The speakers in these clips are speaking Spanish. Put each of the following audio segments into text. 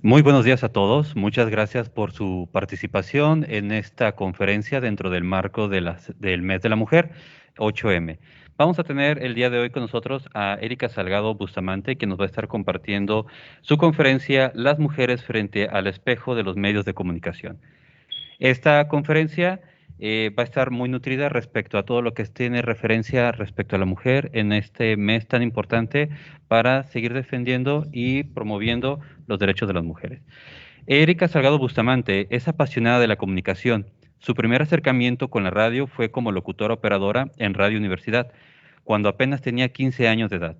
Muy buenos días a todos. Muchas gracias por su participación en esta conferencia dentro del marco del Mes de la Mujer, 8M. Vamos a tener el día de hoy con nosotros a Erika Salgado Bustamante, que nos va a estar compartiendo su conferencia Las mujeres frente al espejo de los medios de comunicación. Esta conferencia va a estar muy nutrida respecto a todo lo que tiene referencia respecto a la mujer en este mes tan importante para seguir defendiendo y promoviendo los derechos de las mujeres. Erika Salgado Bustamante es apasionada de la comunicación. Su primer acercamiento con la radio fue como locutora operadora en Radio Universidad, cuando apenas tenía 15 años de edad.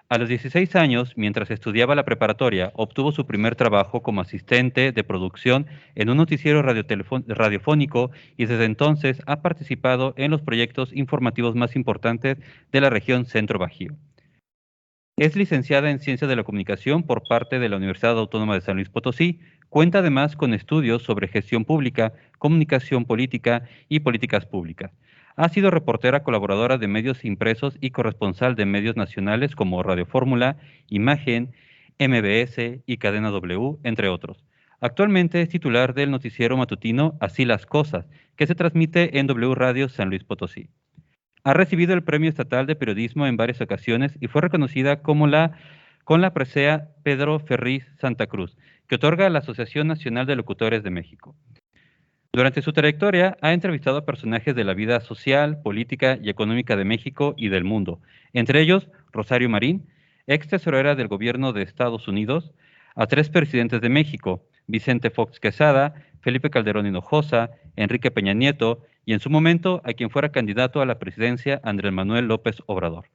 A los 16 años, mientras estudiaba la preparatoria, obtuvo su primer trabajo como asistente de producción en un noticiero radiofónico y desde entonces ha participado en los proyectos informativos más importantes de la región Centro Bajío. Es licenciada en Ciencias de la Comunicación por parte de la Universidad Autónoma de San Luis Potosí. Cuenta además con estudios sobre gestión pública, comunicación política y políticas públicas. Ha sido reportera colaboradora de medios impresos y corresponsal de medios nacionales como Radio Fórmula, Imagen, MBS y Cadena W, entre otros. Actualmente es titular del noticiero matutino Así las Cosas, que se transmite en W Radio San Luis Potosí. Ha recibido el Premio Estatal de Periodismo en varias ocasiones y fue reconocida con la presea Pedro Ferriz Santa Cruz, que otorga la Asociación Nacional de Locutores de México. Durante su trayectoria ha entrevistado a personajes de la vida social, política y económica de México y del mundo, entre ellos Rosario Marín, ex tesorera del gobierno de Estados Unidos, a tres presidentes de México, Vicente Fox Quesada, Felipe Calderón Hinojosa, Enrique Peña Nieto y en su momento a quien fuera candidato a la presidencia Andrés Manuel López Obrador.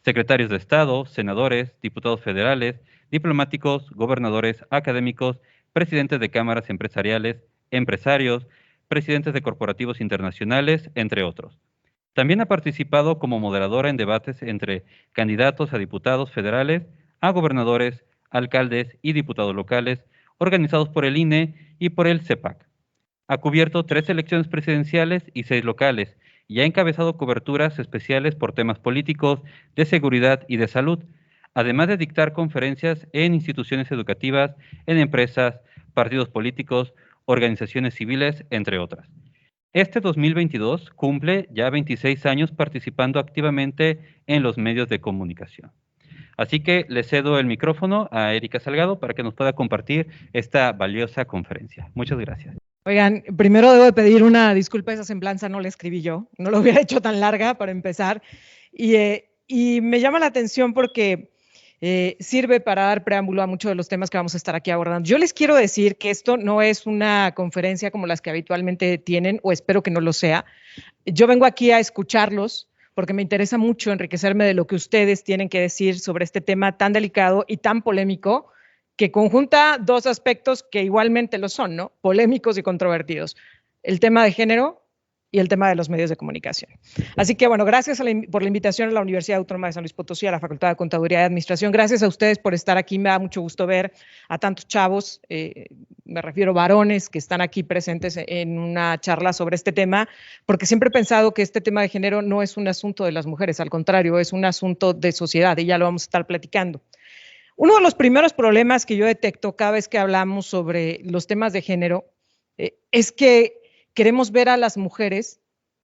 Secretarios de Estado, senadores, diputados federales, diplomáticos, gobernadores, académicos, presidentes de cámaras empresariales, empresarios, presidentes de corporativos internacionales, entre otros. También ha participado como moderadora en debates entre candidatos a diputados federales, a gobernadores, alcaldes y diputados locales, organizados por el INE y por el CEPAC. Ha cubierto 3 elecciones presidenciales y 6 locales, y ha encabezado coberturas especiales por temas políticos, de seguridad y de salud, además de dictar conferencias en instituciones educativas, en empresas, partidos políticos, organizaciones civiles, entre otras. Este 2022 cumple ya 26 años participando activamente en los medios de comunicación. Así que le cedo el micrófono a Erika Salgado para que nos pueda compartir esta valiosa conferencia. Muchas gracias. Oigan, primero debo de pedir una disculpa, esa semblanza no la escribí yo, no lo hubiera hecho tan larga para empezar. Y me llama la atención porque sirve para dar preámbulo a muchos de los temas que vamos a estar aquí abordando. Yo les quiero decir que esto no es una conferencia como las que habitualmente tienen, o espero que no lo sea. Yo vengo aquí a escucharlos porque me interesa mucho enriquecerme de lo que ustedes tienen que decir sobre este tema tan delicado y tan polémico, que conjunta dos aspectos que igualmente lo son, ¿no? Polémicos y controvertidos. El tema de género y el tema de los medios de comunicación. Así que, bueno, gracias por la invitación a la Universidad Autónoma de San Luis Potosí, a la Facultad de Contaduría y Administración. Gracias a ustedes por estar aquí. Me da mucho gusto ver a tantos chavos, me refiero varones, que están aquí presentes en una charla sobre este tema, porque siempre he pensado que este tema de género no es un asunto de las mujeres, al contrario, es un asunto de sociedad, y ya lo vamos a estar platicando. Uno de los primeros problemas que yo detecto cada vez que hablamos sobre los temas de género es que queremos ver a las mujeres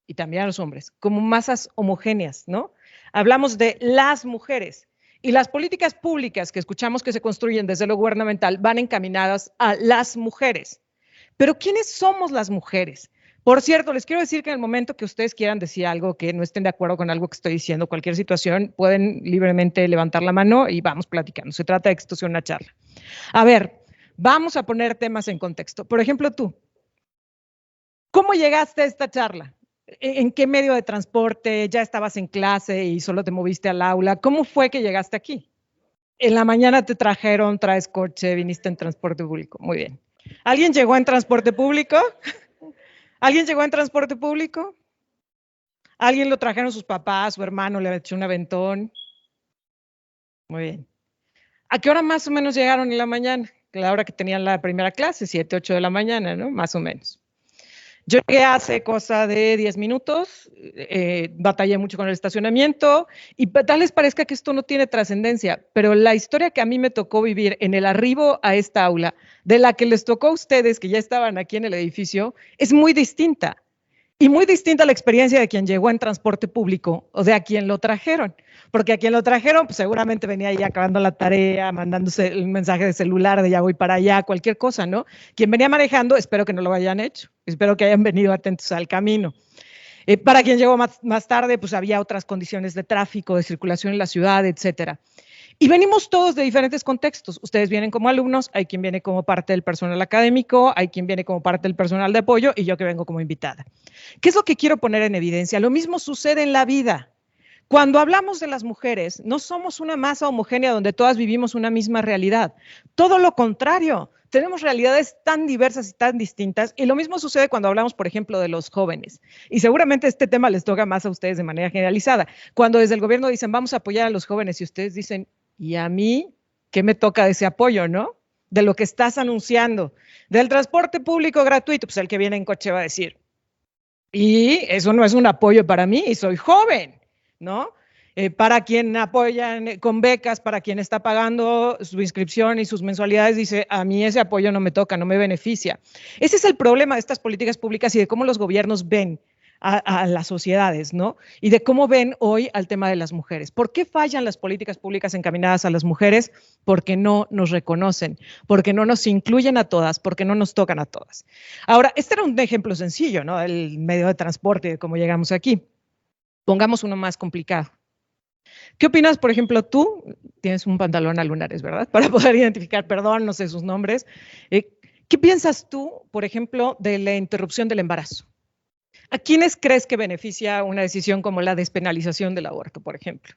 y también a los hombres como masas homogéneas, ¿no? Hablamos de las mujeres y las políticas públicas que escuchamos que se construyen desde lo gubernamental van encaminadas a las mujeres. Pero ¿quiénes somos las mujeres? Por cierto, les quiero decir que en el momento que ustedes quieran decir algo, que no estén de acuerdo con algo que estoy diciendo, cualquier situación, pueden libremente levantar la mano y vamos platicando. Se trata de que esto sea una charla. A ver, vamos a poner temas en contexto. Por ejemplo, tú, ¿cómo llegaste a esta charla? ¿En qué medio de transporte? ¿Ya estabas en clase y solo te moviste al aula? ¿Cómo fue que llegaste aquí? En la mañana te trajeron, traes coche, viniste en transporte público. Muy bien. ¿Alguien llegó en transporte público? ¿Alguien llegó en transporte público? ¿Alguien lo trajeron sus papás, su hermano, le echó un aventón? Muy bien. ¿A qué hora más o menos llegaron en la mañana? La hora que tenían la primera clase, 7, 8 de la mañana, ¿no? Más o menos. Yo llegué hace cosa de 10 minutos, batallé mucho con el estacionamiento y tal les parezca que esto no tiene trascendencia, pero la historia que a mí me tocó vivir en el arribo a esta aula, de la que les tocó a ustedes que ya estaban aquí en el edificio, es muy distinta. Y muy distinta a la experiencia de quien llegó en transporte público o de a quien lo trajeron. Porque a quien lo trajeron, pues seguramente venía ahí acabando la tarea, mandándose el mensaje de celular de ya voy para allá, cualquier cosa, ¿no? Quien venía manejando, espero que no lo hayan hecho. Espero que hayan venido atentos al camino. Para quien llegó más tarde, pues había otras condiciones de tráfico, de circulación en la ciudad, etcétera. Y venimos todos de diferentes contextos. Ustedes vienen como alumnos, hay quien viene como parte del personal académico, hay quien viene como parte del personal de apoyo y yo que vengo como invitada. ¿Qué es lo que quiero poner en evidencia? Lo mismo sucede en la vida. Cuando hablamos de las mujeres, no somos una masa homogénea donde todas vivimos una misma realidad. Todo lo contrario, tenemos realidades tan diversas y tan distintas. Y lo mismo sucede cuando hablamos, por ejemplo, de los jóvenes. Y seguramente este tema les toca más a ustedes de manera generalizada. Cuando desde el gobierno dicen, vamos a apoyar a los jóvenes, y ustedes dicen, ¿y a mí qué me toca de ese apoyo, no? De lo que estás anunciando. Del transporte público gratuito, pues el que viene en coche va a decir, y eso no es un apoyo para mí, y soy joven, ¿no? Para quien apoyan con becas, para quien está pagando su inscripción y sus mensualidades, dice, a mí ese apoyo no me toca, no me beneficia. Ese es el problema de estas políticas públicas y de cómo los gobiernos ven a las sociedades, ¿no? Y de cómo ven hoy al tema de las mujeres. ¿Por qué fallan las políticas públicas encaminadas a las mujeres? Porque no nos reconocen, porque no nos incluyen a todas, porque no nos tocan a todas. Ahora, este era un ejemplo sencillo, ¿no? El medio de transporte, de cómo llegamos aquí. Pongamos uno más complicado. ¿Qué opinas, por ejemplo, tú? Tienes un pantalón a lunares, ¿verdad? Para poder identificar, perdón, no sé sus nombres. ¿Qué piensas tú, por ejemplo, de la interrupción del embarazo? ¿A quiénes crees que beneficia una decisión como la despenalización del aborto, por ejemplo?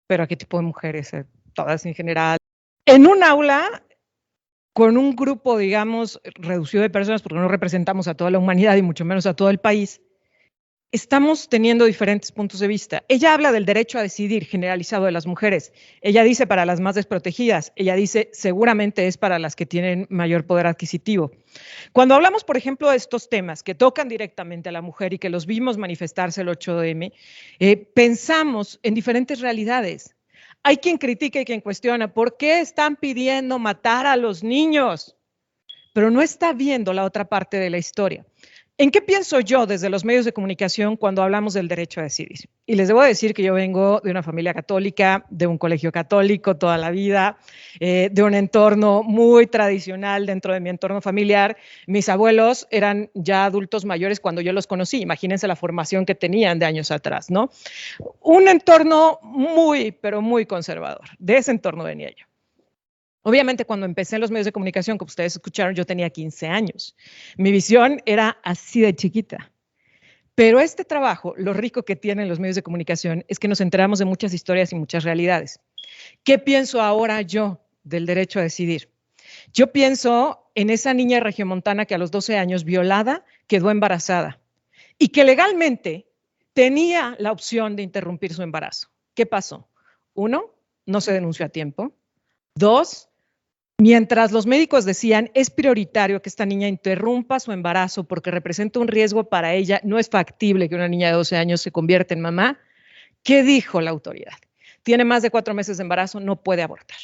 ¿Pero a qué tipo de mujeres? ¿Todas en general? En un aula, con un grupo, digamos, reducido de personas, porque no representamos a toda la humanidad y mucho menos a todo el país, estamos teniendo diferentes puntos de vista. Ella habla del derecho a decidir generalizado de las mujeres. Ella dice para las más desprotegidas. Ella dice seguramente es para las que tienen mayor poder adquisitivo. Cuando hablamos, por ejemplo, de estos temas que tocan directamente a la mujer y que los vimos manifestarse el 8M, pensamos en diferentes realidades. Hay quien critica y quien cuestiona por qué están pidiendo matar a los niños, pero no está viendo la otra parte de la historia. ¿En qué pienso yo desde los medios de comunicación cuando hablamos del derecho a decidir? Y les debo decir que yo vengo de una familia católica, de un colegio católico toda la vida, de un entorno muy tradicional dentro de mi entorno familiar. Mis abuelos eran ya adultos mayores cuando yo los conocí. Imagínense la formación que tenían de años atrás, ¿no? Un entorno muy, pero muy conservador. De ese entorno venía yo. Obviamente, cuando empecé en los medios de comunicación, como ustedes escucharon, yo tenía 15 años. Mi visión era así de chiquita. Pero este trabajo, lo rico que tienen los medios de comunicación, es que nos enteramos de muchas historias y muchas realidades. ¿Qué pienso ahora yo del derecho a decidir? Yo pienso en esa niña regiomontana que a los 12 años, violada, quedó embarazada y que legalmente tenía la opción de interrumpir su embarazo. ¿Qué pasó? 1, no se denunció a tiempo. 2, mientras los médicos decían, es prioritario que esta niña interrumpa su embarazo porque representa un riesgo para ella, no es factible que una niña de 12 años se convierta en mamá. ¿Qué dijo la autoridad? Tiene más de 4 meses de embarazo, no puede abortar.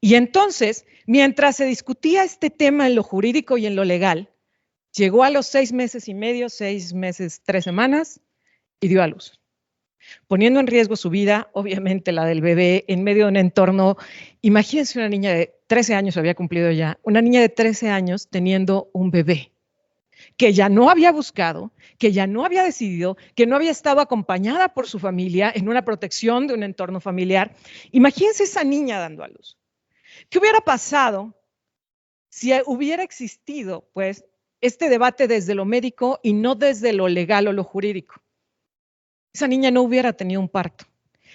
Y entonces, mientras se discutía este tema en lo jurídico y en lo legal, llegó a los 6 meses y medio, 6 meses, 3 semanas y dio a luz, poniendo en riesgo su vida, obviamente la del bebé, en medio de un entorno. Imagínense una niña de 13 años, había cumplido ya, una niña de 13 años teniendo un bebé, que ya no había buscado, que ya no había decidido, que no había estado acompañada por su familia en una protección de un entorno familiar. Imagínense esa niña dando a luz. ¿Qué hubiera pasado si hubiera existido, pues, este debate desde lo médico y no desde lo legal o lo jurídico? Esa niña no hubiera tenido un parto,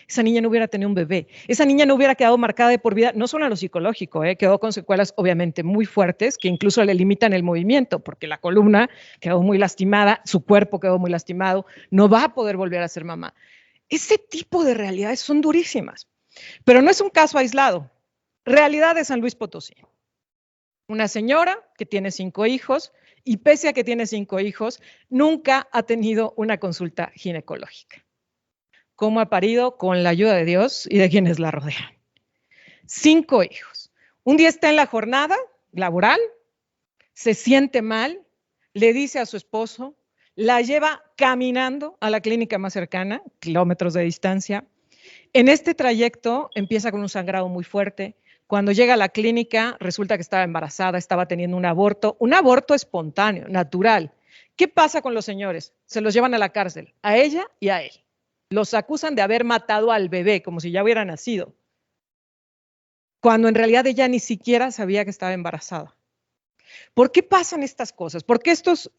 esa niña no hubiera tenido un bebé, esa niña no hubiera quedado marcada de por vida, no solo en lo psicológico, quedó con secuelas obviamente muy fuertes que incluso le limitan el movimiento porque la columna quedó muy lastimada, su cuerpo quedó muy lastimado, no va a poder volver a ser mamá. Ese tipo de realidades son durísimas, pero no es un caso aislado. Realidad de San Luis Potosí. Una señora que tiene 5 hijos y pese a que tiene 5 hijos, nunca ha tenido una consulta ginecológica. ¿Cómo ha parido? Con la ayuda de Dios y de quienes la rodean. 5 hijos. Un día está en la jornada laboral, se siente mal, le dice a su esposo, la lleva caminando a la clínica más cercana, kilómetros de distancia. En este trayecto empieza con un sangrado muy fuerte. Cuando llega a la clínica, resulta que estaba embarazada, estaba teniendo un aborto espontáneo, natural. ¿Qué pasa con los señores? Se los llevan a la cárcel, a ella y a él. Los acusan de haber matado al bebé, como si ya hubiera nacido, cuando en realidad ella ni siquiera sabía que estaba embarazada. ¿Por qué pasan estas cosas? ¿Por qué estos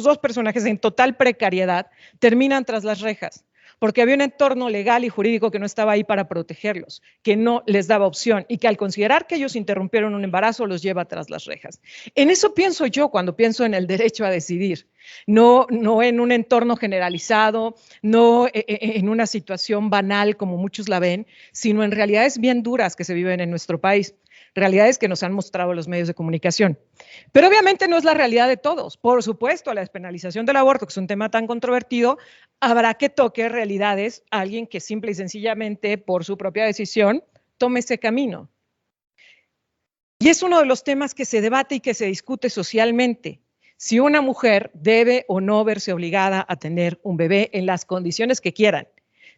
dos personajes en total precariedad terminan tras las rejas? Porque había un entorno legal y jurídico que no estaba ahí para protegerlos, que no les daba opción y que al considerar que ellos interrumpieron un embarazo los lleva tras las rejas. En eso pienso yo cuando pienso en el derecho a decidir, no en un entorno generalizado, no en una situación banal como muchos la ven, sino en realidades bien duras que se viven en nuestro país. Realidades que nos han mostrado los medios de comunicación. Pero obviamente no es la realidad de todos. Por supuesto, la despenalización del aborto, que es un tema tan controvertido, habrá que toque realidades a alguien que simple y sencillamente, por su propia decisión, tome ese camino. Y es uno de los temas que se debate y que se discute socialmente. Si una mujer debe o no verse obligada a tener un bebé en las condiciones que quieran.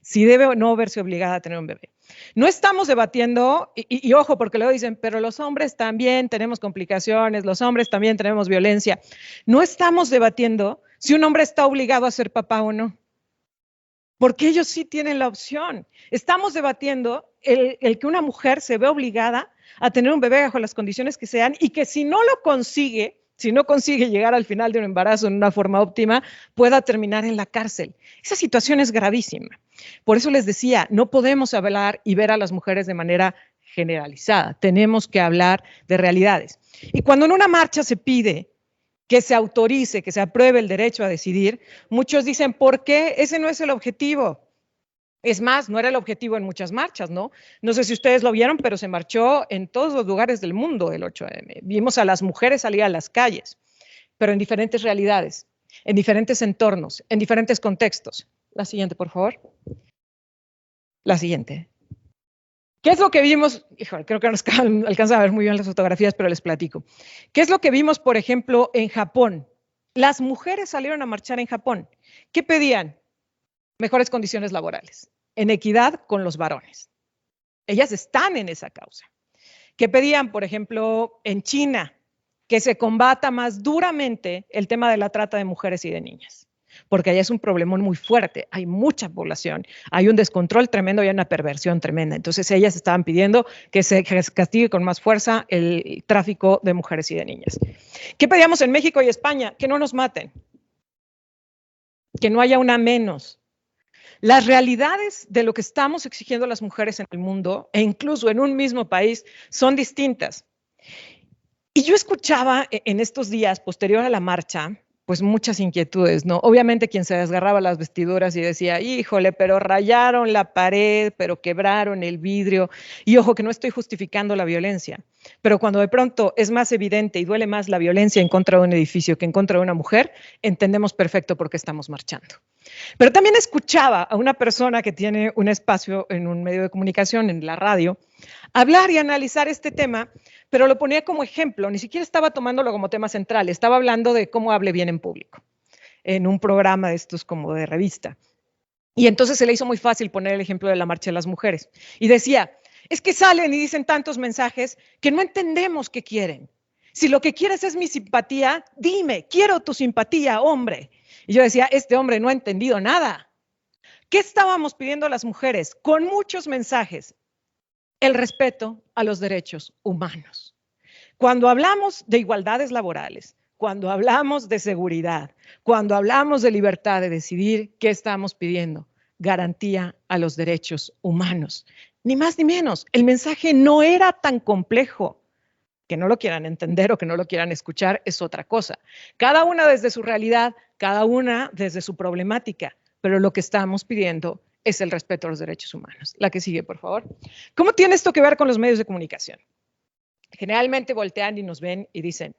Si debe o no verse obligada a tener un bebé. No estamos debatiendo, y ojo, porque luego dicen, pero los hombres también tenemos complicaciones, los hombres también tenemos violencia. No estamos debatiendo si un hombre está obligado a ser papá o no, porque ellos sí tienen la opción. Estamos debatiendo el que una mujer se ve obligada a tener un bebé bajo las condiciones que sean y que si no lo consigue, si no consigue llegar al final de un embarazo en una forma óptima, pueda terminar en la cárcel. Esa situación es gravísima. Por eso les decía, no podemos hablar y ver a las mujeres de manera generalizada. Tenemos que hablar de realidades. Y cuando en una marcha se pide que se autorice, que se apruebe el derecho a decidir, muchos dicen, ¿por qué? Ese no es el objetivo. Es más, no era el objetivo en muchas marchas, ¿no? No sé si ustedes lo vieron, pero se marchó en todos los lugares del mundo el 8M. Vimos a las mujeres salir a las calles, pero en diferentes realidades, en diferentes entornos, en diferentes contextos. La siguiente, por favor. La siguiente. ¿Qué es lo que vimos? Híjole, creo que no nos alcanza a ver muy bien las fotografías, pero les platico. ¿Qué es lo que vimos, por ejemplo, en Japón? Las mujeres salieron a marchar en Japón. ¿Qué pedían? Mejores condiciones laborales, en equidad con los varones. Ellas están en esa causa. ¿Qué pedían, por ejemplo, en China? Que se combata más duramente el tema de la trata de mujeres y de niñas, porque allá es un problemón muy fuerte, hay mucha población, hay un descontrol tremendo y hay una perversión tremenda. Entonces ellas estaban pidiendo que se castigue con más fuerza el tráfico de mujeres y de niñas. ¿Qué pedíamos en México y España? Que no nos maten, que no haya una menos. Las realidades de lo que estamos exigiendo a las mujeres en el mundo, e incluso en un mismo país, son distintas. Y yo escuchaba en estos días, posterior a la marcha, pues muchas inquietudes, ¿no? Obviamente quien se desgarraba las vestiduras y decía, híjole, pero rayaron la pared, pero quebraron el vidrio. Y ojo, que no estoy justificando la violencia, pero cuando de pronto es más evidente y duele más la violencia en contra de un edificio que en contra de una mujer, entendemos perfecto por qué estamos marchando. Pero también escuchaba a una persona que tiene un espacio en un medio de comunicación, en la radio, hablar y analizar este tema, pero lo ponía como ejemplo, ni siquiera estaba tomándolo como tema central, estaba hablando de cómo hable bien en público, en un programa de estos como de revista. Y entonces se le hizo muy fácil poner el ejemplo de la marcha de las mujeres. Y decía, es que salen y dicen tantos mensajes que no entendemos qué quieren. Si lo que quieres es mi simpatía, dime, quiero tu simpatía, hombre. Y yo decía, este hombre no ha entendido nada. ¿Qué estábamos pidiendo a las mujeres? Con muchos mensajes. El respeto a los derechos humanos. Cuando hablamos de igualdades laborales, cuando hablamos de seguridad, cuando hablamos de libertad de decidir, ¿qué estamos pidiendo? Garantía a los derechos humanos. Ni más ni menos. El mensaje no era tan complejo. Que no lo quieran entender o que no lo quieran escuchar es otra cosa. Cada una desde su realidad, cada una desde su problemática, pero lo que estamos pidiendo es el respeto a los derechos humanos. La que sigue, por favor. ¿Cómo tiene esto que ver con los medios de comunicación? generalmente voltean y nos ven y dicen,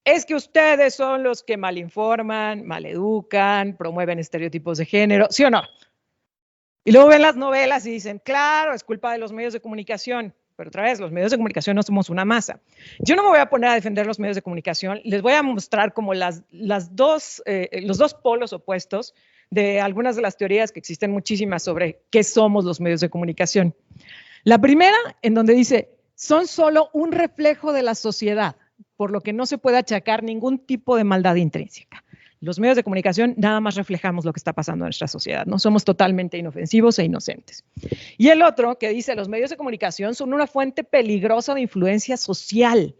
es que ustedes son los que malinforman, maleducan, promueven estereotipos de género, ¿sí o no? Y luego ven las novelas y dicen, claro, es culpa de los medios de comunicación. Pero otra vez, los medios de comunicación no somos una masa. Yo no me voy a poner a defender los medios de comunicación, les voy a mostrar como los dos polos opuestos de algunas de las teorías que existen muchísimas sobre qué somos los medios de comunicación. La primera, en donde dice, son solo un reflejo de la sociedad, por lo que no se puede achacar ningún tipo de maldad intrínseca. Los medios de comunicación nada más reflejamos lo que está pasando en nuestra sociedad, no somos totalmente inofensivos e inocentes. Y el otro que dice, los medios de comunicación son una fuente peligrosa de influencia social.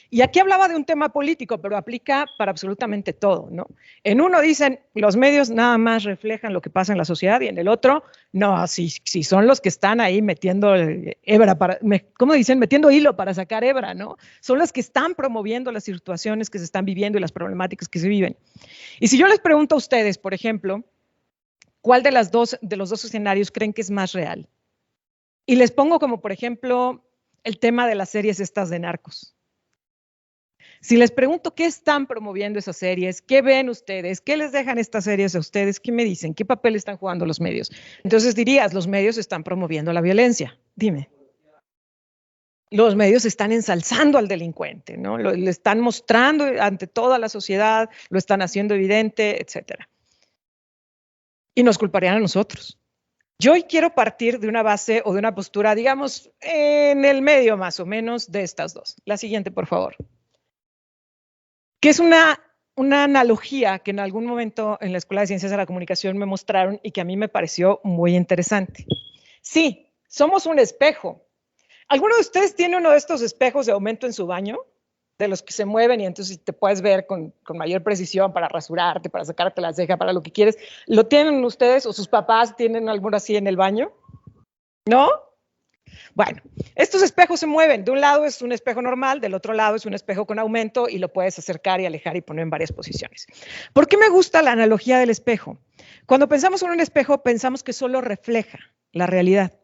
Y aquí hablaba de un tema político, pero aplica para absolutamente todo, ¿no? En uno dicen, los medios nada más reflejan lo que pasa en la sociedad, y en el otro, no, si son los que están ahí metiendo hebra para, ¿cómo dicen? Metiendo hilo para sacar hebra, ¿no? Son los que están promoviendo las situaciones que se están viviendo y las problemáticas que se viven. Y si yo les pregunto a ustedes, por ejemplo, ¿cuál de los dos escenarios creen que es más real? Y les pongo como, por ejemplo, el tema de las series estas de narcos. Si les pregunto qué están promoviendo esas series, qué ven ustedes, qué les dejan estas series a ustedes, qué me dicen, qué papel están jugando los medios. Entonces dirías, los medios están promoviendo la violencia. Dime. Los medios están ensalzando al delincuente, ¿no? Le están mostrando ante toda la sociedad, lo están haciendo evidente, etcétera. Y nos culparían a nosotros. Yo hoy quiero partir de una base o de una postura, digamos, en el medio más o menos de estas dos. La siguiente, por favor. Que es una analogía que en algún momento en la Escuela de Ciencias de la Comunicación me mostraron y que a mí me pareció muy interesante. Sí, somos un espejo. ¿Alguno de ustedes tiene uno de estos espejos de aumento en su baño? De los que se mueven y entonces te puedes ver con mayor precisión para rasurarte, para sacarte las cejas, para lo que quieres. ¿Lo tienen ustedes o sus papás tienen alguno así en el baño? ¿No? Bueno, estos espejos se mueven. De un lado es un espejo normal, del otro lado es un espejo con aumento y lo puedes acercar y alejar y poner en varias posiciones. ¿Por qué me gusta la analogía del espejo? Cuando pensamos en un espejo, pensamos que solo refleja la realidad.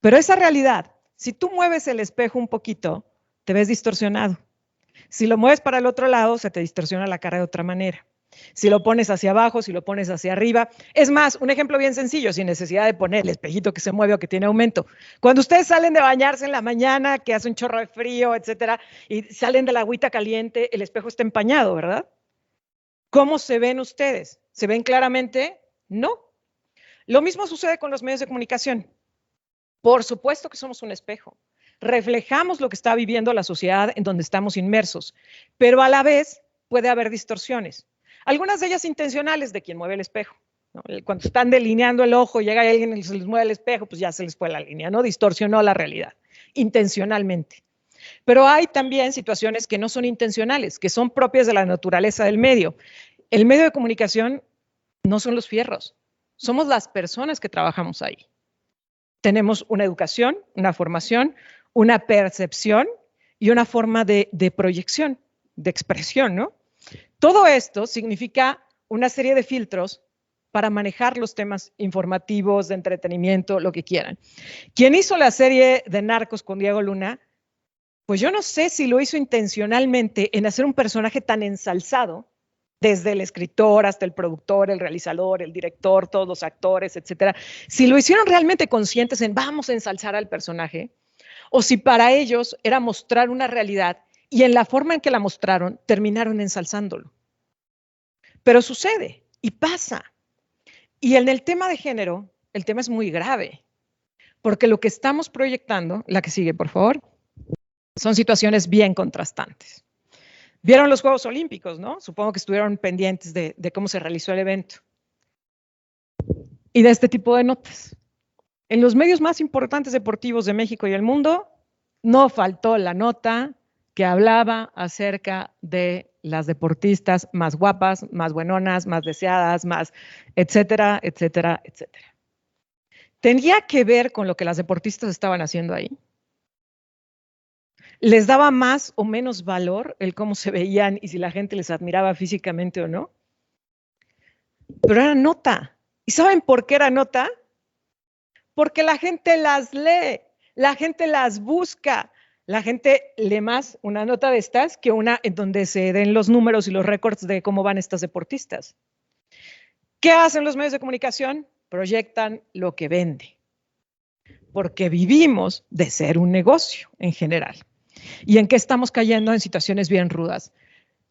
Pero esa realidad, si tú mueves el espejo un poquito, te ves distorsionado. Si lo mueves para el otro lado, se te distorsiona la cara de otra manera. Si lo pones hacia abajo, si lo pones hacia arriba. Es más, un ejemplo bien sencillo, sin necesidad de poner el espejito que se mueve o que tiene aumento. Cuando ustedes salen de bañarse en la mañana, que hace un chorro de frío, etcétera, y salen de la agüita caliente, el espejo está empañado, ¿verdad? ¿Cómo se ven ustedes? ¿Se ven claramente? No. Lo mismo sucede con los medios de comunicación. Por supuesto que somos un espejo. Reflejamos lo que está viviendo la sociedad en donde estamos inmersos, pero a la vez puede haber distorsiones. Algunas de ellas intencionales de quien mueve el espejo, ¿no? Cuando están delineando el ojo, llega alguien y se les mueve el espejo, pues ya se les fue la línea, ¿no? Distorsionó la realidad, intencionalmente. Pero hay también situaciones que no son intencionales, que son propias de la naturaleza del medio. El medio de comunicación no son los fierros, somos las personas que trabajamos ahí. Tenemos una educación, una formación, una percepción y una forma de proyección, de expresión, ¿no? Todo esto significa una serie de filtros para manejar los temas informativos, de entretenimiento, lo que quieran. ¿Quién hizo la serie de Narcos con Diego Luna? Pues yo no sé si lo hizo intencionalmente en hacer un personaje tan ensalzado, desde el escritor hasta el productor, el realizador, el director, todos los actores, etcétera. Si lo hicieron realmente conscientes en vamos a ensalzar al personaje, o si para ellos era mostrar una realidad y en la forma en que la mostraron terminaron ensalzándolo. Pero sucede y pasa. Y en el tema de género, el tema es muy grave, porque lo que estamos proyectando, la que sigue, por favor, son situaciones bien contrastantes. Vieron los Juegos Olímpicos, ¿no? Supongo que estuvieron pendientes de cómo se realizó el evento. Y de este tipo de notas. En los medios más importantes deportivos de México y el mundo, no faltó la nota que hablaba acerca de las deportistas más guapas, más buenonas, más deseadas, más etcétera, etcétera, etcétera. ¿Tenía que ver con lo que las deportistas estaban haciendo ahí? ¿Les daba más o menos valor el cómo se veían y si la gente les admiraba físicamente o no? Pero era nota. ¿Y saben por qué era nota? Porque la gente las lee, la gente las busca, La gente lee más una nota de estas que una en donde se den los números y los récords de cómo van estas deportistas. ¿Qué hacen los medios de comunicación? Proyectan lo que vende, porque vivimos de ser un negocio en general. ¿Y en qué estamos cayendo? En situaciones bien rudas.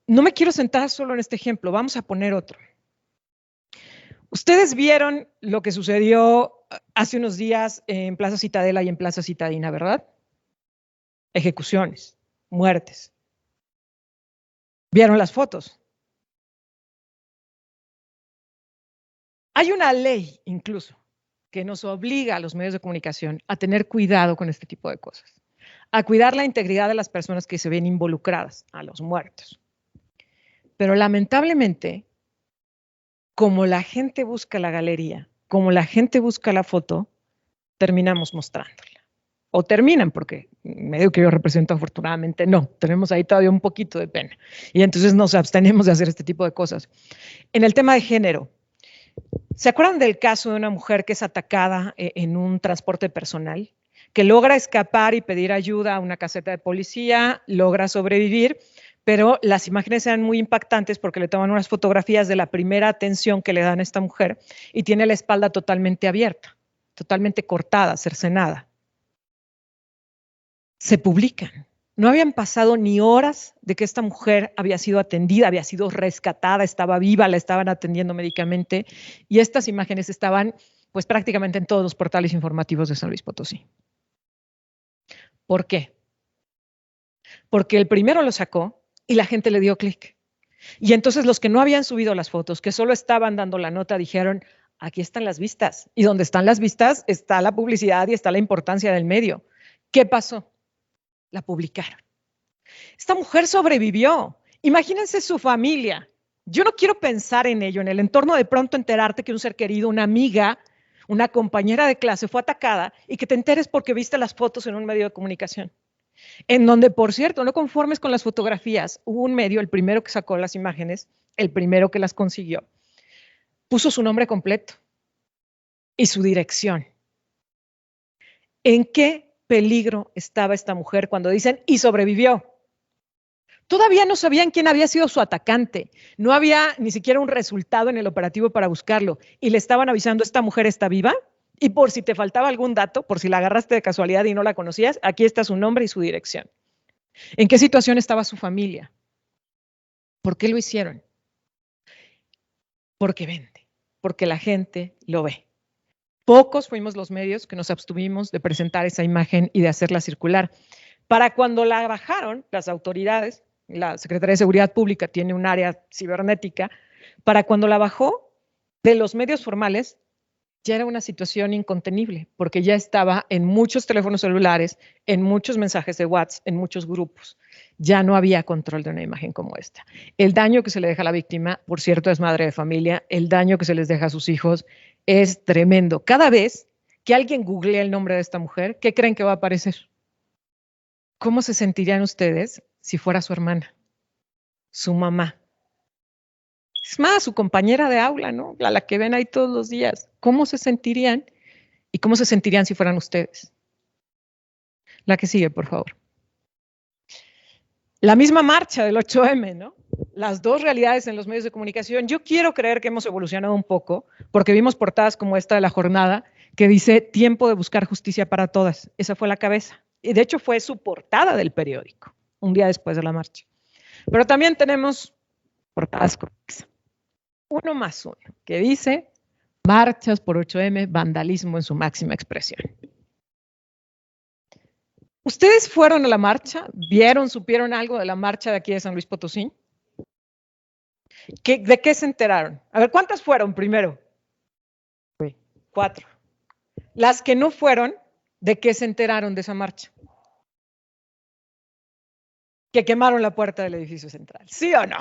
No me quiero sentar solo en este ejemplo, vamos a poner otro. Ustedes vieron lo que sucedió hace unos días en Plaza Citadela y en Plaza Citadina, ¿verdad? Ejecuciones, muertes. ¿Vieron las fotos? Hay una ley incluso que nos obliga a los medios de comunicación a tener cuidado con este tipo de cosas, a cuidar la integridad de las personas que se ven involucradas, a los muertos. Pero lamentablemente, como la gente busca la galería, como la gente busca la foto, terminamos mostrándola. O terminan, porque medio que yo represento afortunadamente, no, tenemos ahí todavía un poquito de pena. Y entonces nos abstenemos de hacer este tipo de cosas. En el tema de género, ¿se acuerdan del caso de una mujer que es atacada en un transporte personal, que logra escapar y pedir ayuda a una caseta de policía, logra sobrevivir, pero las imágenes eran muy impactantes porque le toman unas fotografías de la primera atención que le dan a esta mujer y tiene la espalda totalmente abierta, totalmente cortada, cercenada? Se publican. No habían pasado ni horas de que esta mujer había sido atendida, había sido rescatada, estaba viva, la estaban atendiendo médicamente y estas imágenes estaban pues prácticamente en todos los portales informativos de San Luis Potosí. ¿Por qué? Porque el primero lo sacó y la gente le dio clic. Y entonces los que no habían subido las fotos, que solo estaban dando la nota, dijeron, aquí están las vistas. Y donde están las vistas está la publicidad y está la importancia del medio. ¿Qué pasó? La publicaron. Esta mujer sobrevivió. Imagínense su familia. Yo no quiero pensar en ello, en el entorno de pronto enterarte que un ser querido, una amiga, una compañera de clase fue atacada y que te enteres porque viste las fotos en un medio de comunicación. En donde, por cierto, no conformes con las fotografías, hubo un medio, el primero que sacó las imágenes, el primero que las consiguió, puso su nombre completo y su dirección. ¿En qué peligro estaba esta mujer cuando dicen y sobrevivió? Todavía no sabían quién había sido su atacante, no había ni siquiera un resultado en el operativo para buscarlo y le estaban avisando, esta mujer está viva y por si te faltaba algún dato, por si la agarraste de casualidad y no la conocías, aquí está su nombre y su dirección. ¿En qué situación estaba su familia? ¿Por qué lo hicieron? Porque vende, porque la gente lo ve. Pocos fuimos los medios que nos abstuvimos de presentar esa imagen y de hacerla circular. Para cuando la bajaron, las autoridades, la Secretaría de Seguridad Pública tiene un área cibernética, para cuando la bajó de los medios formales, ya era una situación incontenible, porque ya estaba en muchos teléfonos celulares, en muchos mensajes de WhatsApp, en muchos grupos. Ya no había control de una imagen como esta. El daño que se le deja a la víctima, por cierto, es madre de familia, el daño que se les deja a sus hijos es tremendo. Cada vez que alguien googlea el nombre de esta mujer, ¿qué creen que va a aparecer? ¿Cómo se sentirían ustedes si fuera su hermana, su mamá? Es más, su compañera de aula, ¿no? La que ven ahí todos los días. ¿Cómo se sentirían? ¿Y cómo se sentirían si fueran ustedes? La que sigue, por favor. La misma marcha del 8M, ¿no? Las dos realidades en los medios de comunicación. Yo quiero creer que hemos evolucionado un poco, porque vimos portadas como esta de La Jornada, que dice tiempo de buscar justicia para todas. Esa fue la cabeza. Y de hecho fue su portada del periódico, un día después de la marcha. Pero también tenemos portadas como esa. 1+1, que dice marchas por 8M, vandalismo en su máxima expresión. ¿Ustedes fueron a la marcha? ¿Vieron, supieron algo de la marcha de aquí de San Luis Potosí? ¿De qué se enteraron? A ver, ¿cuántas fueron primero? 4. Las que no fueron, ¿de qué se enteraron de esa marcha? Que quemaron la puerta del edificio central. ¿Sí o no?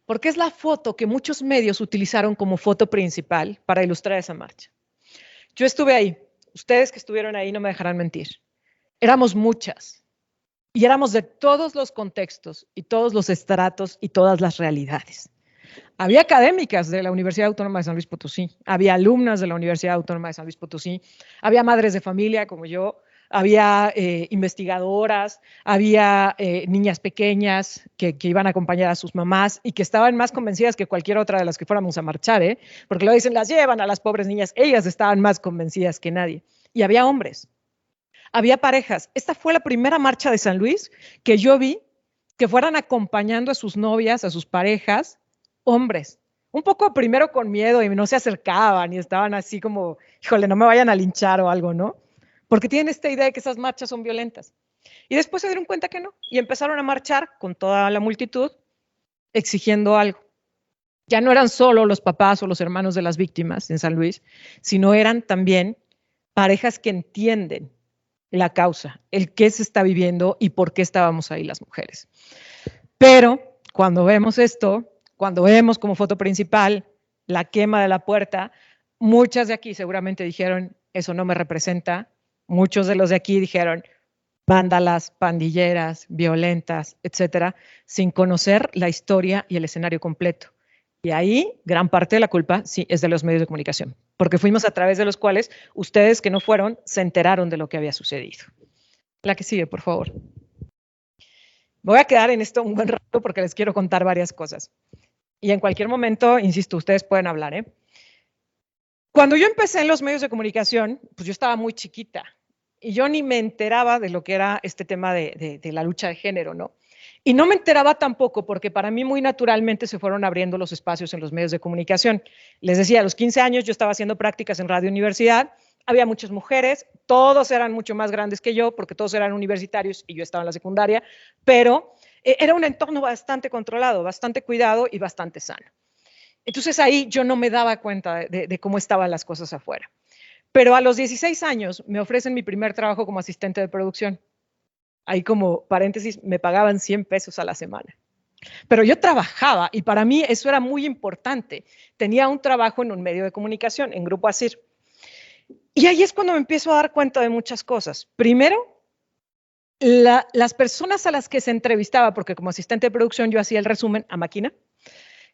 Porque es la foto que muchos medios utilizaron como foto principal para ilustrar esa marcha. Yo estuve ahí. Ustedes que estuvieron ahí no me dejarán mentir. Éramos muchas. Y éramos de todos los contextos y todos los estratos y todas las realidades. Había académicas de la Universidad Autónoma de San Luis Potosí, había alumnas de la Universidad Autónoma de San Luis Potosí, había madres de familia como yo, había investigadoras, había niñas pequeñas que iban a acompañar a sus mamás y que estaban más convencidas que cualquier otra de las que fuéramos a marchar, porque lo dicen, las llevan a las pobres niñas, ellas estaban más convencidas que nadie. Y había hombres, había parejas. Esta fue la primera marcha de San Luis que yo vi que fueran acompañando a sus novias, a sus parejas, hombres. Un poco primero con miedo y no se acercaban y estaban así como, híjole, no me vayan a linchar o algo, ¿no? Porque tienen esta idea de que esas marchas son violentas. Y después se dieron cuenta que no y empezaron a marchar con toda la multitud exigiendo algo. Ya no eran solo los papás o los hermanos de las víctimas en San Luis, sino eran también parejas que entienden la causa, el qué se está viviendo y por qué estábamos ahí las mujeres. Pero cuando vemos esto, cuando vemos como foto principal la quema de la puerta, muchas de aquí seguramente dijeron, eso no me representa. Muchos de los de aquí dijeron, vándalas, pandilleras, violentas, etcétera, sin conocer la historia y el escenario completo. Y ahí gran parte de la culpa sí es de los medios de comunicación, porque fuimos a través de los cuales ustedes que no fueron se enteraron de lo que había sucedido. La que sigue, por favor. Me voy a quedar en esto un buen rato porque les quiero contar varias cosas. Y en cualquier momento, insisto, ustedes pueden hablar, ¿eh? Cuando yo empecé en los medios de comunicación, pues yo estaba muy chiquita y yo ni me enteraba de lo que era este tema de la lucha de género, ¿no? Y no me enteraba tampoco porque para mí muy naturalmente se fueron abriendo los espacios en los medios de comunicación. Les decía, a los 15 años yo estaba haciendo prácticas en Radio Universidad, había muchas mujeres, todos eran mucho más grandes que yo porque todos eran universitarios y yo estaba en la secundaria, pero era un entorno bastante controlado, bastante cuidado y bastante sano. Entonces ahí yo no me daba cuenta de cómo estaban las cosas afuera. Pero a los 16 años me ofrecen mi primer trabajo como asistente de producción. Ahí como paréntesis, me pagaban 100 pesos a la semana. Pero yo trabajaba y para mí eso era muy importante. Tenía un trabajo en un medio de comunicación, en Grupo ASIR. Y ahí es cuando me empiezo a dar cuenta de muchas cosas. Primero, las personas a las que se entrevistaba, porque como asistente de producción yo hacía el resumen a máquina,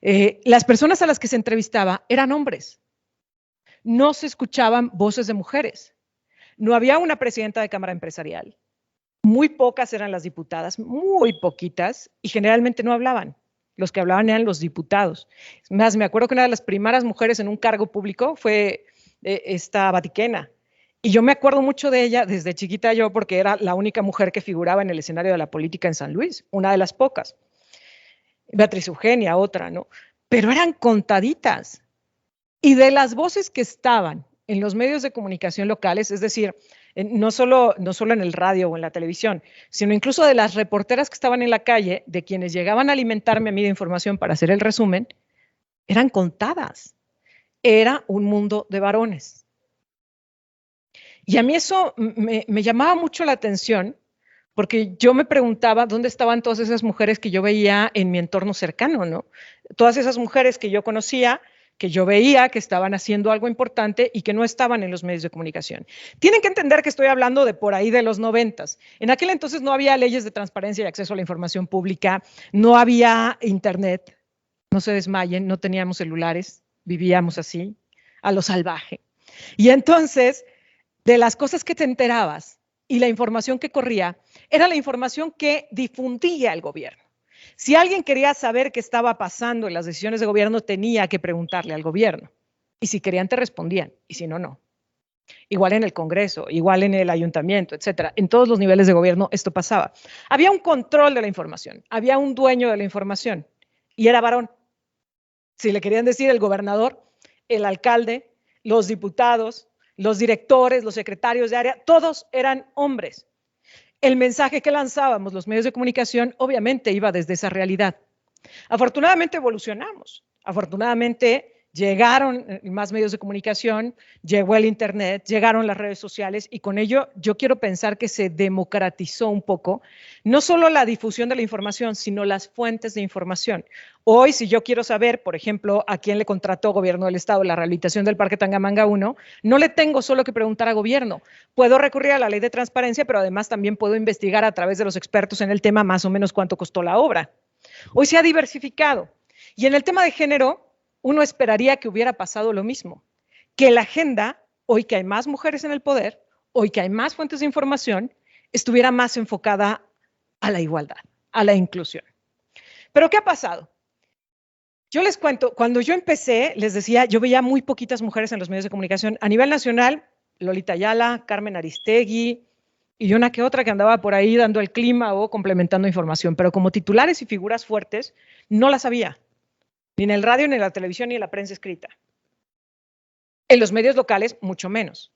las personas a las que se entrevistaba eran hombres. No se escuchaban voces de mujeres. No había una presidenta de Cámara Empresarial. Muy pocas eran las diputadas, muy poquitas, y generalmente no hablaban. Los que hablaban eran los diputados. Más, me acuerdo que una de las primeras mujeres en un cargo público fue esta Vatiquena. Y yo me acuerdo mucho de ella desde chiquita yo, porque era la única mujer que figuraba en el escenario de la política en San Luis, una de las pocas. Beatriz Eugenia, otra, ¿no? Pero eran contaditas. Y de las voces que estaban en los medios de comunicación locales, es decir, no solo en el radio o en la televisión, sino incluso de las reporteras que estaban en la calle, de quienes llegaban a alimentarme a mí de información para hacer el resumen, eran contadas. Era un mundo de varones. Y a mí eso me llamaba mucho la atención, porque yo me preguntaba dónde estaban todas esas mujeres que yo veía en mi entorno cercano, ¿no? Todas esas mujeres que yo conocía, que yo veía que estaban haciendo algo importante y que no estaban en los medios de comunicación. Tienen que entender que estoy hablando de por ahí de los 90s. En aquel entonces no había leyes de transparencia y acceso a la información pública, no había internet, no se desmayen, no teníamos celulares, vivíamos así, a lo salvaje. Y entonces, de las cosas que te enterabas y la información que corría, era la información que difundía el gobierno. Si alguien quería saber qué estaba pasando en las decisiones de gobierno, tenía que preguntarle al gobierno. Y si querían, te respondían, y si no, no. Igual en el Congreso, igual en el ayuntamiento, etcétera. En todos los niveles de gobierno esto pasaba. Había un control de la información, había un dueño de la información, y era varón. Si le querían decir el gobernador, el alcalde, los diputados, los directores, los secretarios de área, todos eran hombres. El mensaje que lanzábamos los medios de comunicación obviamente iba desde esa realidad. Afortunadamente evolucionamos, afortunadamente llegaron más medios de comunicación, llegó el internet, llegaron las redes sociales y con ello yo quiero pensar que se democratizó un poco, no solo la difusión de la información, sino las fuentes de información. Hoy, si yo quiero saber, por ejemplo, a quién le contrató Gobierno del Estado la rehabilitación del Parque Tangamanga 1, no le tengo solo que preguntar a gobierno. Puedo recurrir a la ley de transparencia, pero además también puedo investigar a través de los expertos en el tema más o menos cuánto costó la obra. Hoy se ha diversificado. Y en el tema de género, uno esperaría que hubiera pasado lo mismo, que la agenda, hoy que hay más mujeres en el poder, hoy que hay más fuentes de información, estuviera más enfocada a la igualdad, a la inclusión. Pero ¿qué ha pasado? Yo les cuento, cuando yo empecé, les decía, yo veía muy poquitas mujeres en los medios de comunicación. A nivel nacional, Lolita Ayala, Carmen Aristegui y una que otra que andaba por ahí dando el clima o complementando información. Pero como titulares y figuras fuertes, no las había. Ni en el radio, ni en la televisión, ni en la prensa escrita. En los medios locales, mucho menos.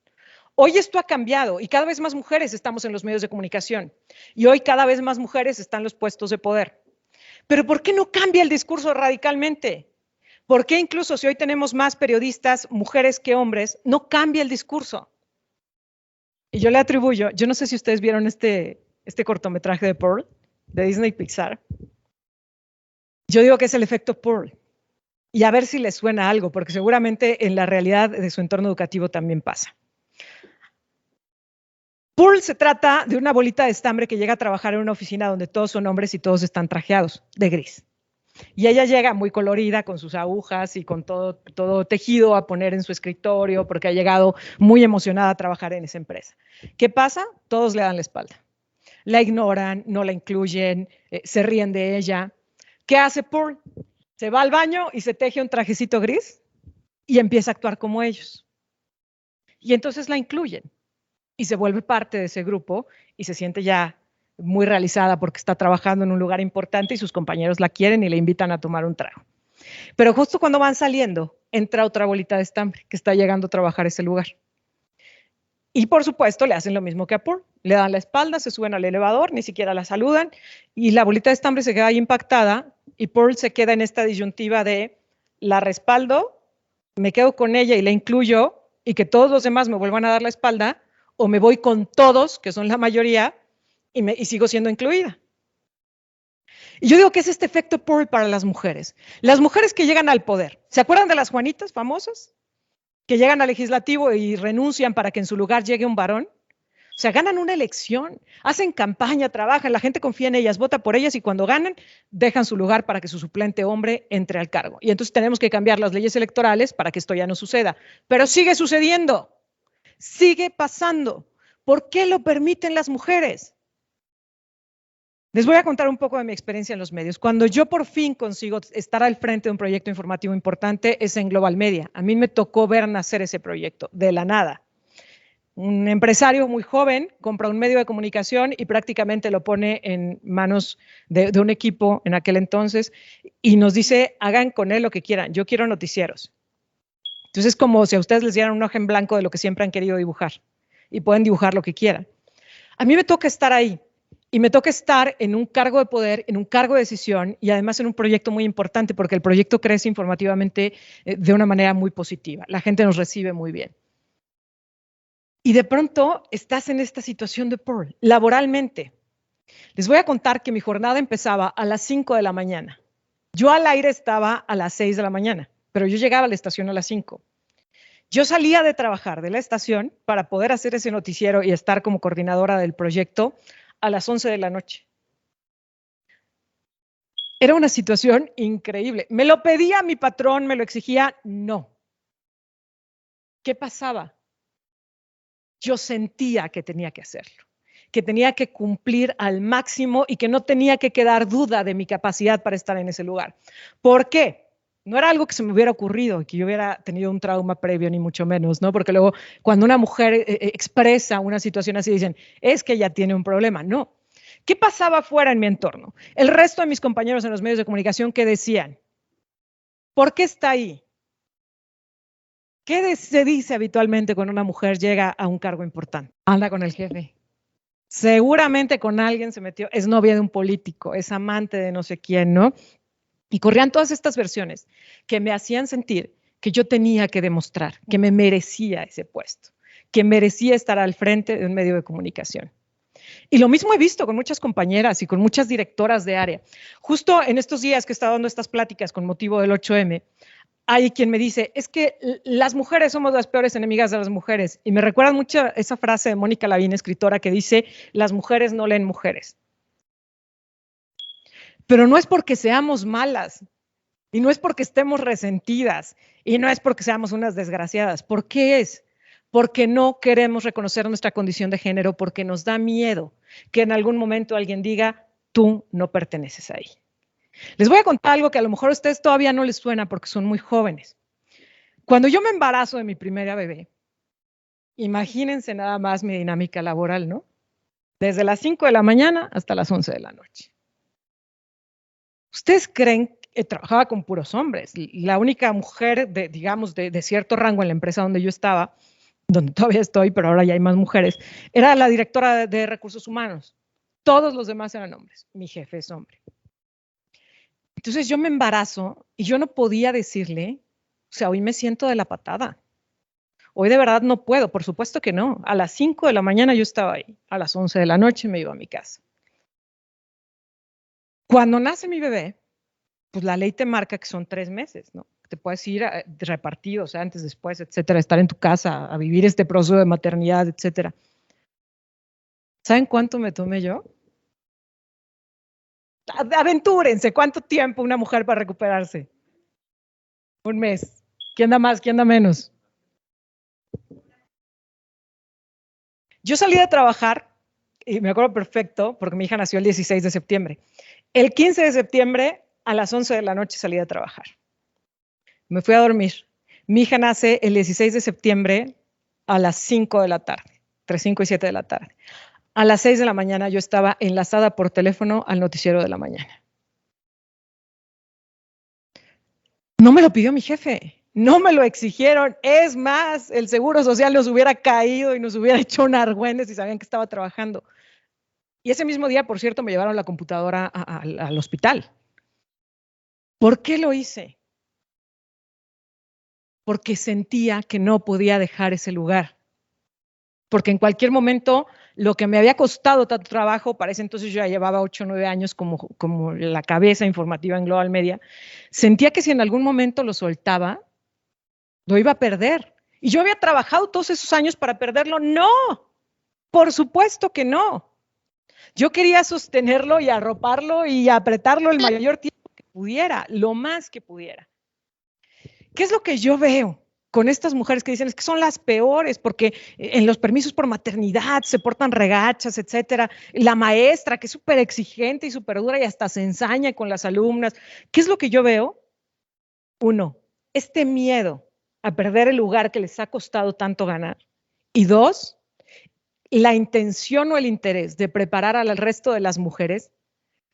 Hoy esto ha cambiado y cada vez más mujeres estamos en los medios de comunicación. Y hoy cada vez más mujeres están en los puestos de poder. Pero ¿por qué no cambia el discurso radicalmente? ¿Por qué incluso si hoy tenemos más periodistas, mujeres que hombres, no cambia el discurso? Y yo le atribuyo, yo no sé si ustedes vieron este cortometraje de Pearl, de Disney Pixar. Yo digo que es el efecto Pearl. Y a ver si les suena algo, porque seguramente en la realidad de su entorno educativo también pasa. Pearl se trata de una bolita de estambre que llega a trabajar en una oficina donde todos son hombres y todos están trajeados de gris. Y ella llega muy colorida con sus agujas y con todo tejido a poner en su escritorio porque ha llegado muy emocionada a trabajar en esa empresa. ¿Qué pasa? Todos le dan la espalda. La ignoran, no la incluyen, se ríen de ella. ¿Qué hace Pearl? Se va al baño y se teje un trajecito gris y empieza a actuar como ellos. Y entonces la incluyen y se vuelve parte de ese grupo y se siente ya muy realizada porque está trabajando en un lugar importante y sus compañeros la quieren y le invitan a tomar un trago. Pero justo cuando van saliendo, entra otra bolita de estambre que está llegando a trabajar a ese lugar. Y por supuesto le hacen lo mismo que a Pearl. Le dan la espalda, se suben al elevador, ni siquiera la saludan y la bolita de estambre se queda ahí impactada y Pearl se queda en esta disyuntiva de la respaldo, me quedo con ella y la incluyo y que todos los demás me vuelvan a dar la espalda o me voy con todos, que son la mayoría, y sigo siendo incluida. Y yo digo que es este efecto Pearl para las mujeres. Las mujeres que llegan al poder, ¿se acuerdan de las Juanitas famosas? Que llegan al legislativo y renuncian para que en su lugar llegue un varón. O sea, ganan una elección, hacen campaña, trabajan, la gente confía en ellas, vota por ellas y cuando ganan, dejan su lugar para que su suplente hombre entre al cargo. Y entonces tenemos que cambiar las leyes electorales para que esto ya no suceda. Pero sigue sucediendo, sigue pasando. ¿Por qué lo permiten las mujeres? Les voy a contar un poco de mi experiencia en los medios. Cuando yo por fin consigo estar al frente de un proyecto informativo importante es en Global Media. A mí me tocó ver nacer ese proyecto, de la nada. Un empresario muy joven compra un medio de comunicación y prácticamente lo pone en manos de un equipo en aquel entonces y nos dice, hagan con él lo que quieran, yo quiero noticieros. Entonces es como si a ustedes les dieran un hoja en blanco de lo que siempre han querido dibujar y pueden dibujar lo que quieran. A mí me toca estar ahí y me toca estar en un cargo de poder, en un cargo de decisión y además en un proyecto muy importante porque el proyecto crece informativamente de una manera muy positiva. La gente nos recibe muy bien. Y de pronto estás en esta situación de Pearl, laboralmente. Les voy a contar que mi jornada empezaba a las 5 de la mañana. Yo al aire estaba a las 6 de la mañana, pero yo llegaba a la estación a las 5. Yo salía de trabajar de la estación para poder hacer ese noticiero y estar como coordinadora del proyecto a las 11 de la noche. Era una situación increíble. ¿Me lo pedía mi patrón? ¿Me lo exigía? No. ¿Qué pasaba? Yo sentía que tenía que hacerlo, que tenía que cumplir al máximo y que no tenía que quedar duda de mi capacidad para estar en ese lugar. ¿Por qué? No era algo que se me hubiera ocurrido, que yo hubiera tenido un trauma previo, ni mucho menos, ¿no? Porque luego cuando una mujer expresa una situación así, dicen, es que ella tiene un problema. No. ¿Qué pasaba fuera en mi entorno? El resto de mis compañeros en los medios de comunicación que decían, ¿por qué está ahí? ¿Qué se dice habitualmente cuando una mujer llega a un cargo importante? Anda con el jefe. Seguramente con alguien se metió, es novia de un político, es amante de no sé quién, ¿no? Y corrían todas estas versiones que me hacían sentir que yo tenía que demostrar que me merecía ese puesto, que merecía estar al frente de un medio de comunicación. Y lo mismo he visto con muchas compañeras y con muchas directoras de área. Justo en estos días que he estado dando estas pláticas con motivo del 8M, hay quien me dice, es que las mujeres somos las peores enemigas de las mujeres. Y me recuerda mucho esa frase de Mónica Lavín, escritora, que dice, las mujeres no leen mujeres. Pero no es porque seamos malas, y no es porque estemos resentidas, y no es porque seamos unas desgraciadas. ¿Por qué es? porque no queremos reconocer nuestra condición de género, porque nos da miedo que en algún momento alguien diga, tú no perteneces ahí. Les voy a contar algo que a lo mejor a ustedes todavía no les suena porque son muy jóvenes. Cuando yo me embarazo de mi primera bebé, imagínense nada más mi dinámica laboral, ¿no? Desde las 5 de la mañana hasta las 11 de la noche. ¿Ustedes creen que trabajaba con puros hombres? La única mujer, digamos, de cierto rango en la empresa donde yo estaba, donde todavía estoy, pero ahora ya hay más mujeres, era la directora de recursos humanos. Todos los demás eran hombres. Mi jefe es hombre. Entonces yo me embarazo y yo no podía decirle, o sea, hoy me siento de la patada. Hoy de verdad no puedo, por supuesto que no. A las 5 de la mañana yo estaba ahí, a las 11 de la noche me iba a mi casa. Cuando nace mi bebé, pues la ley te marca que son 3 meses, ¿no? Te puedes ir repartido, o sea, antes, después, etcétera, estar en tu casa, a vivir este proceso de maternidad, etcétera. ¿Saben cuánto me tomé yo? Aventúrense, ¿cuánto tiempo una mujer para recuperarse? 1 mes. ¿Quién da más? ¿Quién da menos? Yo salí de trabajar, y me acuerdo perfecto, porque mi hija nació el 16 de septiembre. El 15 de septiembre, a las 11 de la noche salí de trabajar. Me fui a dormir. Mi hija nace el 16 de septiembre a las 5 de la tarde, entre 5 y 7 de la tarde. A las 6 de la mañana yo estaba enlazada por teléfono al noticiero de la mañana. No me lo pidió mi jefe, no me lo exigieron. Es más, el Seguro Social nos hubiera caído y nos hubiera hecho un argüende si sabían que estaba trabajando. Y ese mismo día, por cierto, me llevaron la computadora al hospital. ¿Por qué lo hice? Porque sentía que no podía dejar ese lugar. Porque en cualquier momento, lo que me había costado tanto trabajo, para ese entonces yo ya llevaba 8 o 9 años como la cabeza informativa en Global Media, sentía que si en algún momento lo soltaba, lo iba a perder. Y yo había trabajado todos esos años para perderlo. No, por supuesto que no. Yo quería sostenerlo y arroparlo y apretarlo el mayor tiempo que pudiera, lo más que pudiera. ¿Qué es lo que yo veo con estas mujeres que dicen es que son las peores porque en los permisos por maternidad se portan regachas, etcétera? La maestra que es súper exigente y súper dura y hasta se ensaña con las alumnas. ¿Qué es lo que yo veo? 1, este miedo a perder el lugar que les ha costado tanto ganar. Y 2, la intención o el interés de preparar al resto de las mujeres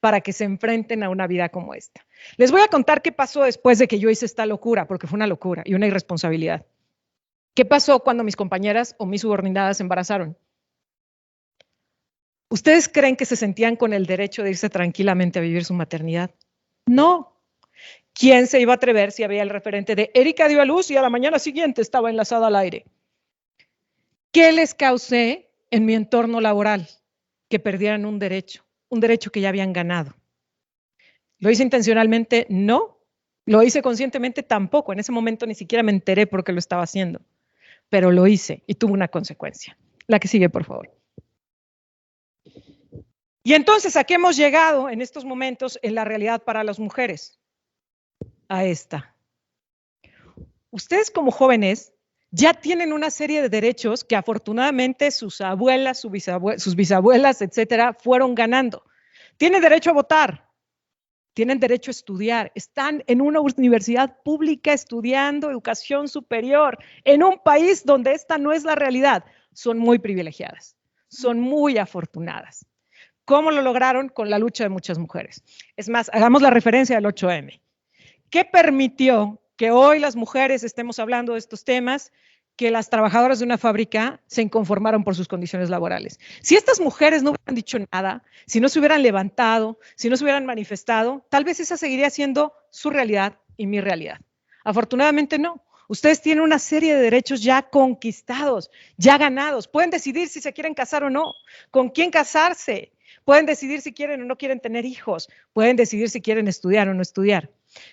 para que se enfrenten a una vida como esta. Les voy a contar qué pasó después de que yo hice esta locura, porque fue una locura y una irresponsabilidad. ¿Qué pasó cuando mis compañeras o mis subordinadas se embarazaron? ¿Ustedes creen que se sentían con el derecho de irse tranquilamente a vivir su maternidad? No. ¿Quién se iba a atrever si había el referente de Erika dio a luz y a la mañana siguiente estaba enlazada al aire? ¿Qué les causé en mi entorno laboral? Que perdieran un derecho que ya habían ganado. ¿Lo hice intencionalmente? No. ¿Lo hice conscientemente? Tampoco. En ese momento ni siquiera me enteré por qué lo estaba haciendo. Pero lo hice y tuvo una consecuencia. La que sigue, por favor. Y entonces, ¿a qué hemos llegado en estos momentos en la realidad para las mujeres? A esta. Ustedes como jóvenes ya tienen una serie de derechos que afortunadamente sus abuelas, sus bisabuelas, etcétera, fueron ganando. Tienen derecho a votar, tienen derecho a estudiar, están en una universidad pública estudiando educación superior, en un país donde esta no es la realidad. Son muy privilegiadas, son muy afortunadas. ¿Cómo lo lograron? Con la lucha de muchas mujeres. Es más, hagamos la referencia al 8M. ¿Qué permitió que hoy las mujeres estemos hablando de estos temas? Que las trabajadoras de una fábrica se inconformaron por sus condiciones laborales. Si estas mujeres no hubieran dicho nada, si no se hubieran levantado, si no se hubieran manifestado, tal vez esa seguiría siendo su realidad y mi realidad. Afortunadamente no. Ustedes tienen una serie de derechos ya conquistados, ya ganados. Pueden decidir si se quieren casar o no, con quién casarse. Pueden decidir si quieren o no quieren tener hijos. Pueden decidir si quieren estudiar o no estudiar.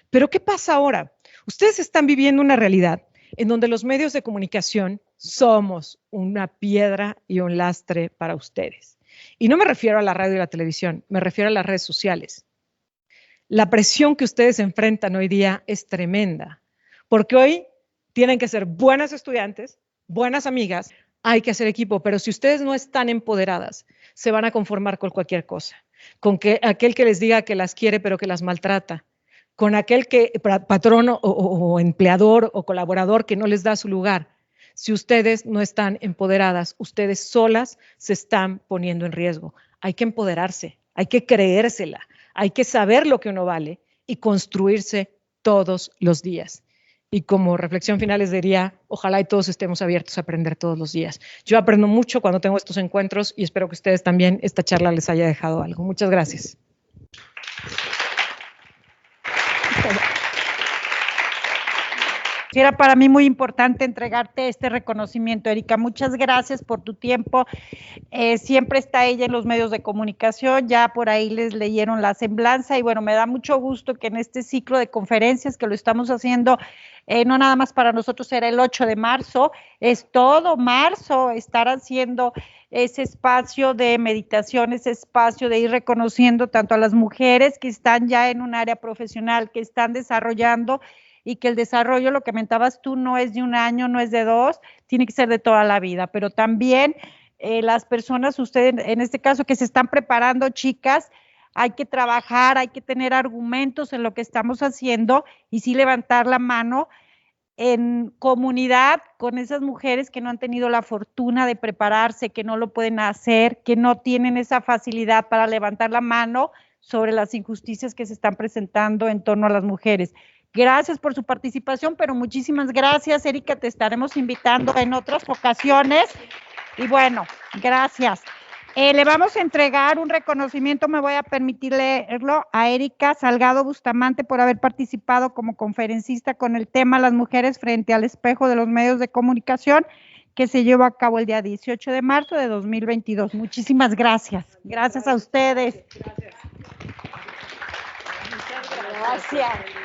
Pero ¿qué pasa ahora? Ustedes están viviendo una realidad en donde los medios de comunicación somos una piedra y un lastre para ustedes. Y no me refiero a la radio y la televisión, me refiero a las redes sociales. La presión que ustedes enfrentan hoy día es tremenda, porque hoy tienen que ser buenas estudiantes, buenas amigas, hay que hacer equipo, pero si ustedes no están empoderadas, se van a conformar con cualquier cosa, con que aquel que les diga que las quiere pero que las maltrata, con aquel que patrón o empleador o colaborador que no les da su lugar. Si ustedes no están empoderadas, ustedes solas se están poniendo en riesgo. Hay que empoderarse, hay que creérsela, hay que saber lo que uno vale y construirse todos los días. Y como reflexión final les diría, ojalá y todos estemos abiertos a aprender todos los días. Yo aprendo mucho cuando tengo estos encuentros y espero que ustedes también esta charla les haya dejado algo. Muchas gracias. Era para mí muy importante entregarte este reconocimiento, Erika. Muchas gracias por tu tiempo. Siempre está ella en los medios de comunicación, ya por ahí les leyeron la semblanza y bueno, me da mucho gusto que en este ciclo de conferencias que lo estamos haciendo, no nada más para nosotros era el 8 de marzo, es todo marzo estar haciendo ese espacio de meditación, ese espacio de ir reconociendo tanto a las mujeres que están ya en un área profesional, que están desarrollando y que el desarrollo, lo que comentabas tú, no es de un año, no es de dos, tiene que ser de toda la vida, pero también las personas, ustedes en este caso que se están preparando, chicas, hay que trabajar, hay que tener argumentos en lo que estamos haciendo y sí levantar la mano en comunidad con esas mujeres que no han tenido la fortuna de prepararse, que no lo pueden hacer, que no tienen esa facilidad para levantar la mano sobre las injusticias que se están presentando en torno a las mujeres. Gracias por su participación, pero muchísimas gracias, Erika, te estaremos invitando en otras ocasiones. Y bueno, gracias. Le vamos a entregar un reconocimiento, me voy a permitir leerlo, a Erika Salgado Bustamante por haber participado como conferencista con el tema Las mujeres frente al espejo de los medios de comunicación, que se llevó a cabo el día 18 de marzo de 2022. Muchísimas gracias. Gracias a ustedes. Gracias. Muchas gracias.